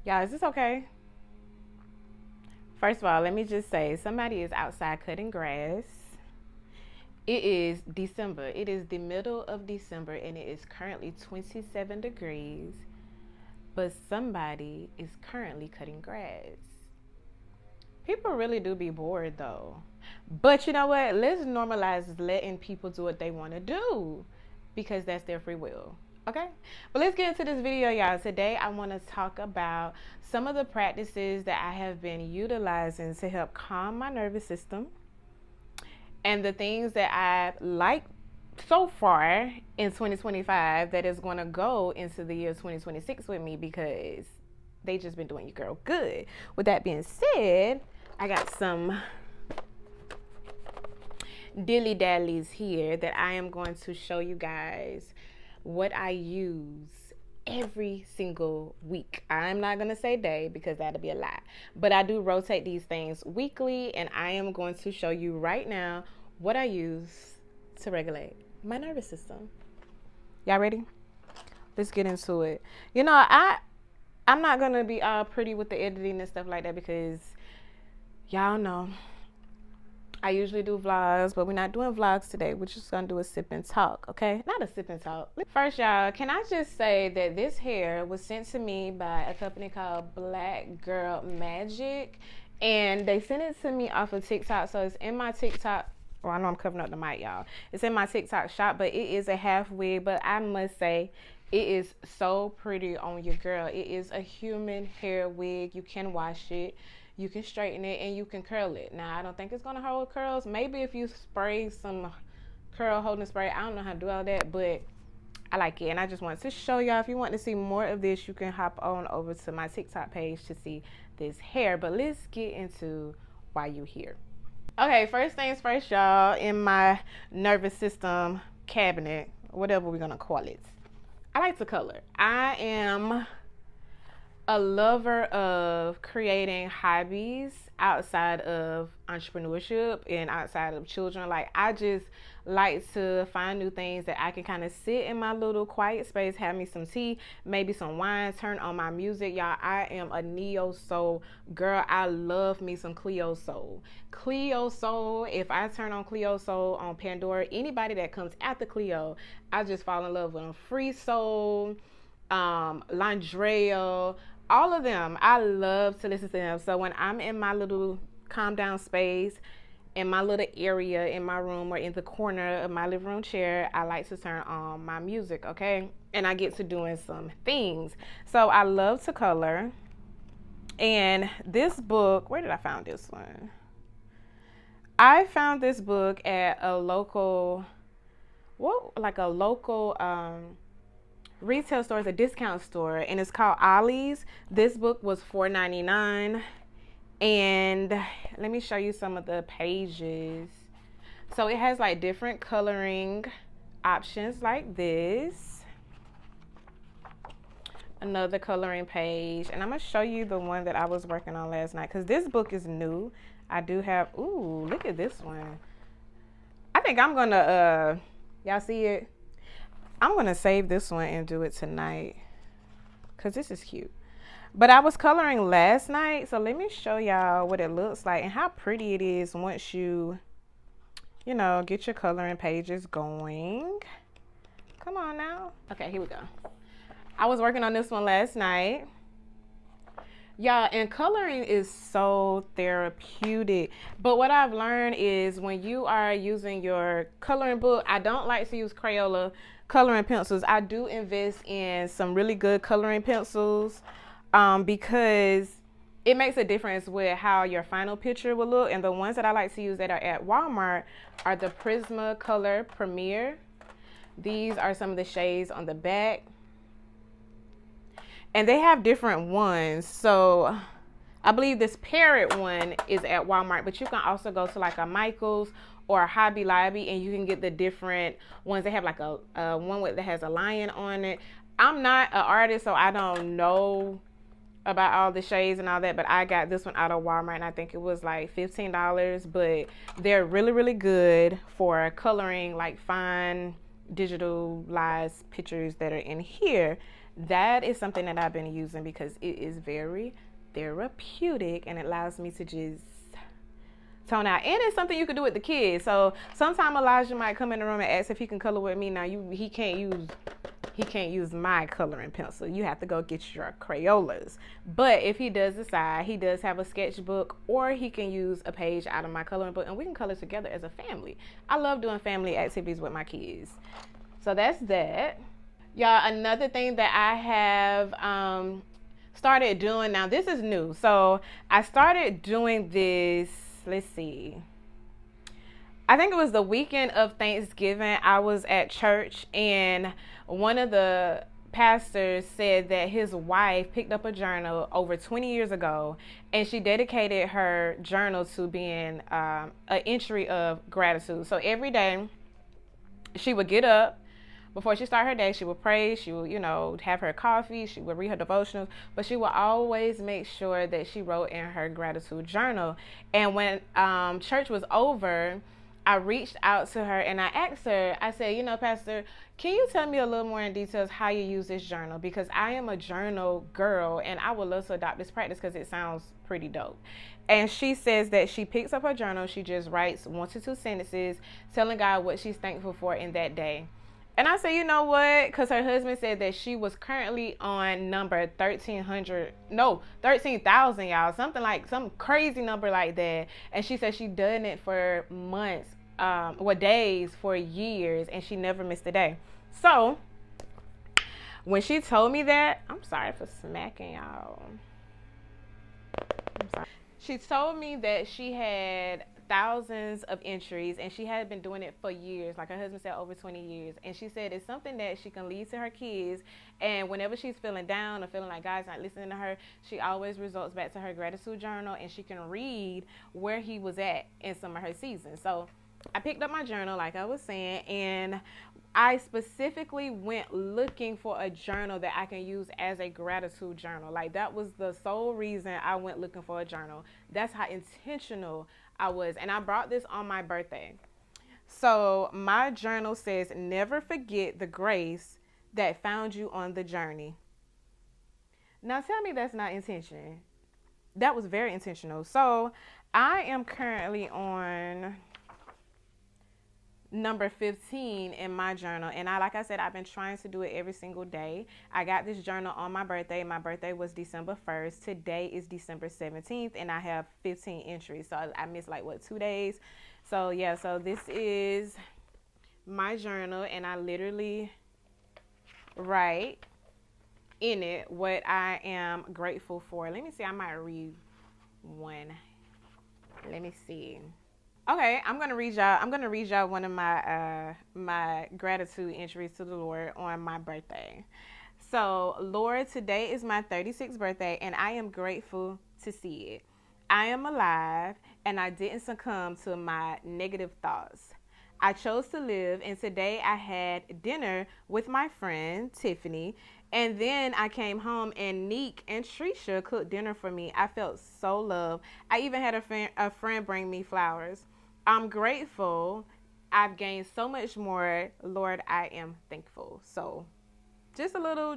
Y'all, is this okay? First of all, let me just say somebody is outside cutting grass. It is December. It is the middle of December and it is currently 27 degrees. But somebody is currently cutting grass. People really do be bored though. But you know what? Let's normalize letting people do what they want to do because that's their free will. Okay? But let's get into this video, y'all. Today I want to talk about some of the practices that I have been utilizing to help calm my nervous system and the things that I like so far in 2025 that is going to go into the year 2026 with me because they just been doing your girl good. With that being said, I got some dilly dallies here that I am going to show you guys what I use every single week. I'm not going to say day because that'll be a lie, but I do rotate these things weekly, and I am going to show you right now what I use to regulate my nervous system. Y'all ready? Let's get into it. You know, I'm not going to be all pretty with the editing and stuff like that because y'all know I usually do vlogs, but we're not doing vlogs today. We're just gonna do a sip and talk, okay? Not a sip and talk. First, y'all, can I just say that this hair was sent to me by a company called Black Girl Magic, and they sent it to me off of TikTok, so it's in my TikTok. Well, I know I'm covering up the mic, y'all. It's in my TikTok shop, but it is a half wig, but I must say, it is so pretty on your girl. It is a human hair wig. You can wash it. You can straighten it and you can curl it. Now, I don't think it's going to hold curls. Maybe if you spray some curl holding spray. I don't know how to do all that, but I like it. And I just wanted to show y'all, if you want to see more of this, you can hop on over to my TikTok page to see this hair. But let's get into why you here. Okay, first things first, y'all. In my nervous system cabinet, whatever we're going to call it, I like to color. I am a lover of creating hobbies outside of entrepreneurship and outside of children. Like, I just like to find new things that I can kind of sit in my little quiet space, have me some tea, maybe some wine, turn on my music. Y'all, I am a neo soul girl. I love me some Cleo Soul. Cleo Soul, if I turn on Cleo Soul on Pandora, anybody that comes after Cleo, I just fall in love with them. Free Soul, Landrea, all of them. I love to listen to them. So when I'm in my little calm down space, in my little area in my room or in the corner of my living room chair, I like to turn on my music, okay? And I get to doing some things. So I love to color. And this book, where did I find this one? I found this book at a local, retail store, is a discount store, and it's called Ollie's. This book was $4.99, and let me show you some of the pages. So it has like different coloring options like this. Another coloring page, and I'm gonna show you the one that I was working on last night because this book is new. I do have, ooh, look at this one. I think I'm gonna y'all see it? I'm going to save this one and do it tonight because this is cute. But I was coloring last night, so let me show y'all what it looks like and how pretty it is once you know, get your coloring pages going. Come on now. Okay, here we go. I was working on this one last night. Y'all, and coloring is so therapeutic. But what I've learned is when you are using your coloring book, I don't like to use Crayola coloring pencils. I do invest in some really good coloring pencils because it makes a difference with how your final picture will look. And the ones that I like to use that are at Walmart are the Prismacolor Premier. These are some of the shades on the back. And they have different ones. So I believe this Parrot one is at Walmart, but you can also go to like a Michael's or a Hobby Lobby and you can get the different ones. They have like a one that has a lion on it. I'm not an artist, so I don't know about all the shades and all that, but I got this one out of Walmart and I think it was like $15, but they're really, really good for coloring like fine digitalized pictures that are in here. That is something that I've been using because it is very therapeutic and it allows me to just tone out. And it's something you could do with the kids. So sometime Elijah might come in the room and ask if he can color with me. Now he can't use my coloring pencil. You have to go get your Crayolas. But if he does decide, he does have a sketchbook, or he can use a page out of my coloring book and we can color together as a family. I love doing family activities with my kids. So that's that. Y'all, another thing that I have started doing now, this is new. So I started doing this, let's see. I think it was the weekend of Thanksgiving. I was at church and one of the pastors said that his wife picked up a journal over 20 years ago and she dedicated her journal to being an entry of gratitude. So every day she would get up. Before she started her day, she would pray, she would, have her coffee, she would read her devotionals, but she would always make sure that she wrote in her gratitude journal. And when church was over, I reached out to her and I asked her, I said, Pastor, can you tell me a little more in details how you use this journal? Because I am a journal girl and I would love to adopt this practice because it sounds pretty dope. And she says that she picks up her journal, she just writes 1 to 2 sentences telling God what she's thankful for in that day. And I said, you know what? Because her husband said that she was currently on number 13,000, y'all. Some crazy number like that. And she said she done it for months, days, for years, and she never missed a day. So when she told me that, I'm sorry for smacking y'all. I'm sorry. She told me that she had thousands of entries and she had been doing it for years, like her husband said, over 20 years. And she said it's something that she can leave to her kids, and whenever she's feeling down or feeling like God's not listening to her, she always resorts back to her gratitude journal and she can read where he was at in some of her seasons. So I picked up my journal, like I was saying, and I specifically went looking for a journal that I can use as a gratitude journal. Like, that was the sole reason I went looking for a journal. That's how intentional I was. And I brought this on my birthday. So my journal says, never forget the grace that found you on the journey. Now tell me that's not intention. That was very intentional. So I am currently on number 15 in my journal, and like I said, I've been trying to do it every single day. I got this journal on my birthday. My birthday was December 1st. Today is December 17th, and I have 15 entries, so I missed 2 days. So yeah, so this is my journal, and I literally write in it what I am grateful for. Let me see, I might read one. Let me see. Okay, I'm gonna read y'all one of my gratitude entries to the Lord on my birthday. So, Lord, today is my 36th birthday, and I am grateful to see it. I am alive, and I didn't succumb to my negative thoughts. I chose to live, and today I had dinner with my friend Tiffany, and then I came home and Neek and Trisha cooked dinner for me. I felt so loved. I even had a friend bring me flowers. I'm grateful. I've gained so much more. Lord, I am thankful. So just a little,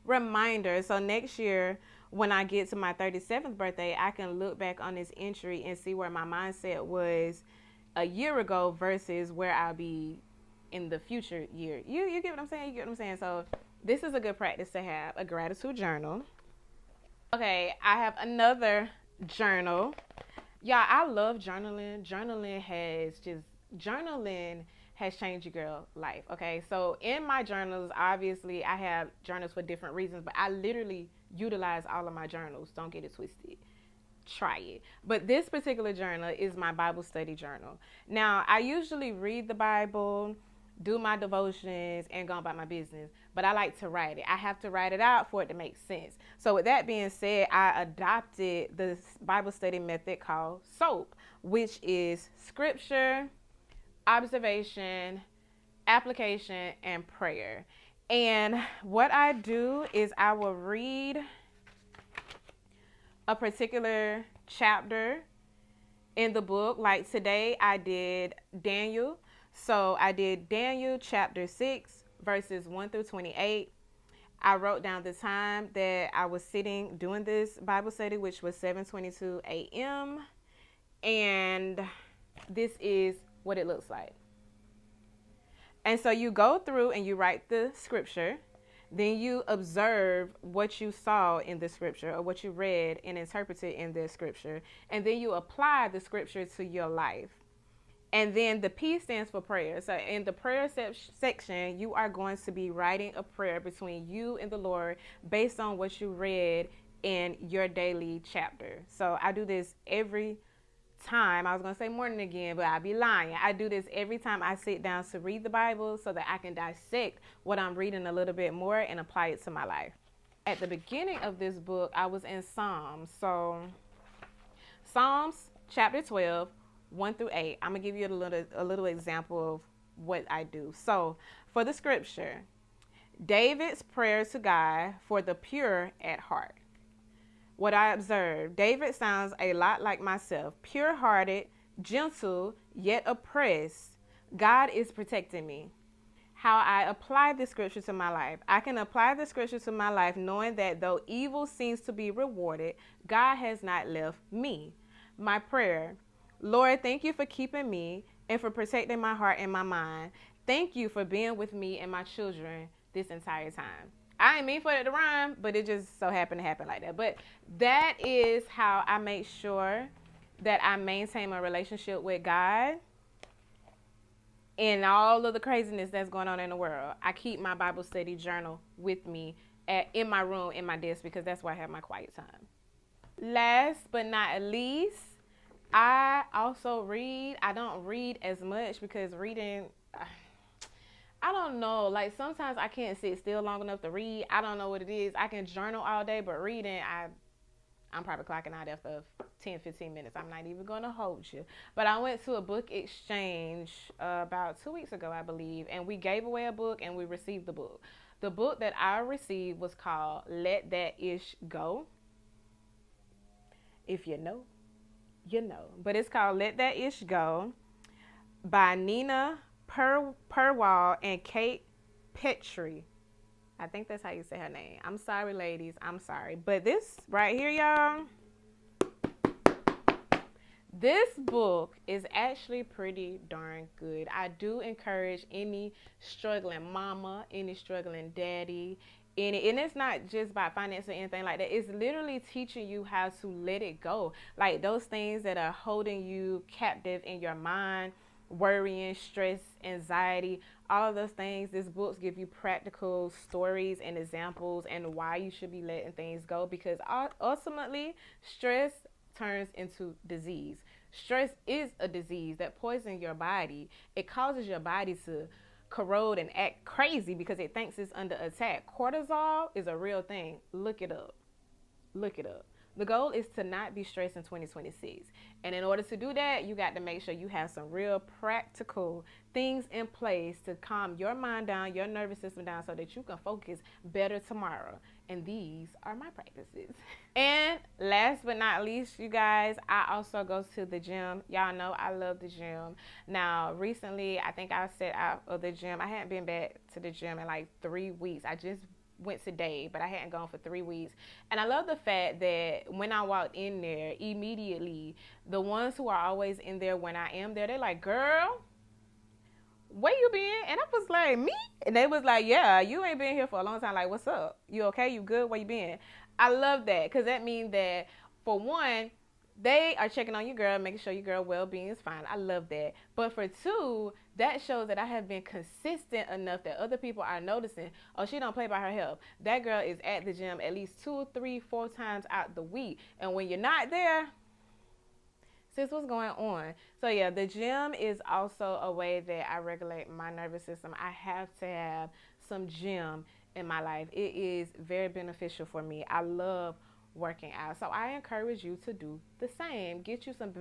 reminder. So next year, when I get to my 37th birthday, I can look back on this entry and see where my mindset was a year ago versus where I'll be in the future year. You get what I'm saying? You get what I'm saying? So this is a good practice to have, a gratitude journal. Okay, I have another journal. Yeah, I love journaling. Journaling has changed your girl life. Okay, so in my journals, obviously I have journals for different reasons, but I literally utilize all of my journals. Don't get it twisted. Try it. But this particular journal is my Bible study journal. Now, I usually read the Bible, do my devotions, and go about my business. But I like to write it. I have to write it out for it to make sense. So with that being said, I adopted this Bible study method called SOAP, which is scripture, observation, application, and prayer. And what I do is I will read a particular chapter in the book. Like today I did Daniel. So I did Daniel chapter 6, verses 1 through 28. I wrote down the time that I was sitting doing this Bible study, which was 7:22 a.m. And this is what it looks like. And so you go through and you write the scripture. Then you observe what you saw in the scripture or what you read and interpreted in the scripture. And then you apply the scripture to your life. And then the P stands for prayer. So in the prayer section, you are going to be writing a prayer between you and the Lord based on what you read in your daily chapter. So I do this every time. I was going to say morning again, but I'd be lying. I do this every time I sit down to read the Bible so that I can dissect what I'm reading a little bit more and apply it to my life. At the beginning of this book, I was in Psalms. So Psalms chapter 12, 1 through 8. I'm going to give you a little example of what I do. So for the scripture, David's prayer to God for the pure at heart. What I observed, David sounds a lot like myself, pure-hearted, gentle, yet oppressed. God is protecting me. How I apply the scripture to my life. I can apply the scripture to my life knowing that though evil seems to be rewarded, God has not left me. My prayer, Lord, thank you for keeping me and for protecting my heart and my mind. Thank you for being with me and my children this entire time. I ain't mean for it to rhyme, but it just so happened to happen like that. But that is how I make sure that I maintain my relationship with God in all of the craziness that's going on in the world. I keep my Bible study journal with me in my room, in my desk, because that's where I have my quiet time. Last but not least, I also read. I don't read as much because reading... I don't know. Like sometimes I can't sit still long enough to read. I don't know what it is. I can journal all day, but reading, I'm probably clocking out after 10, 15 minutes. I'm not even going to hold you. But I went to a book exchange about 2 weeks ago, I believe, and we gave away a book and we received the book. The book that I received was called Let That Ish Go. If you know, you know. But it's called Let That Ish Go by Nina Purwall and Kate Petrie. I think that's how you say her name. I'm sorry, ladies. I'm sorry. But this right here, y'all, this book is actually pretty darn good. I do encourage any struggling mama, any struggling daddy, and it's not just about finance or anything like that. It's literally teaching you how to let it go. Like those things that are holding you captive in your mind, worrying, stress, anxiety, all of those things. This book gives you practical stories and examples and why you should be letting things go, because ultimately stress turns into disease. Stress is a disease that poisons your body. It causes your body to corrode and act crazy because it thinks it's under attack. Cortisol is a real thing. Look it up. Look it up. The goal is to not be stressed in 2026. And in order to do that, you got to make sure you have some real practical things in place to calm your mind down, your nervous system down, so that you can focus better tomorrow. And these are my practices. And last but not least, you guys, I also go to the gym. Y'all know I love the gym. Now, recently, I think I set out of the gym. I hadn't been back to the gym in like 3 weeks. I just went today, but I hadn't gone for 3 weeks. And I love the fact that when I walked in there, immediately, the ones who are always in there when I am there, they're like, girl, where you been? And I was like, me? And they was like, yeah, you ain't been here for a long time. Like, what's up? You okay? You good? Where you been? I love that, because that means that, for one, they are checking on your girl, making sure your girl well-being is fine. I love that. But for two, that shows that I have been consistent enough that other people are noticing, oh, she don't play by her health. That girl is at the gym at least 2, 3, 4 times out the week. And when you're not there, sis, what's going on? So yeah, the gym is also a way that I regulate my nervous system. I have to have some gym in my life. It is very beneficial for me. I love working out. So I encourage you to do the same. Get you some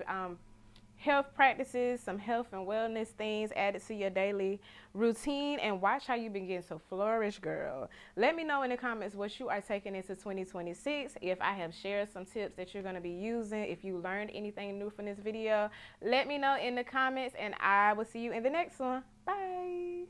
health practices, some health and wellness things added to your daily routine, and watch how you begin to flourish, girl. Let me know in the comments what you are taking into 2026. If I have shared some tips that you're going to be using, if you learned anything new from this video, let me know in the comments, and I will see you in the next one. Bye.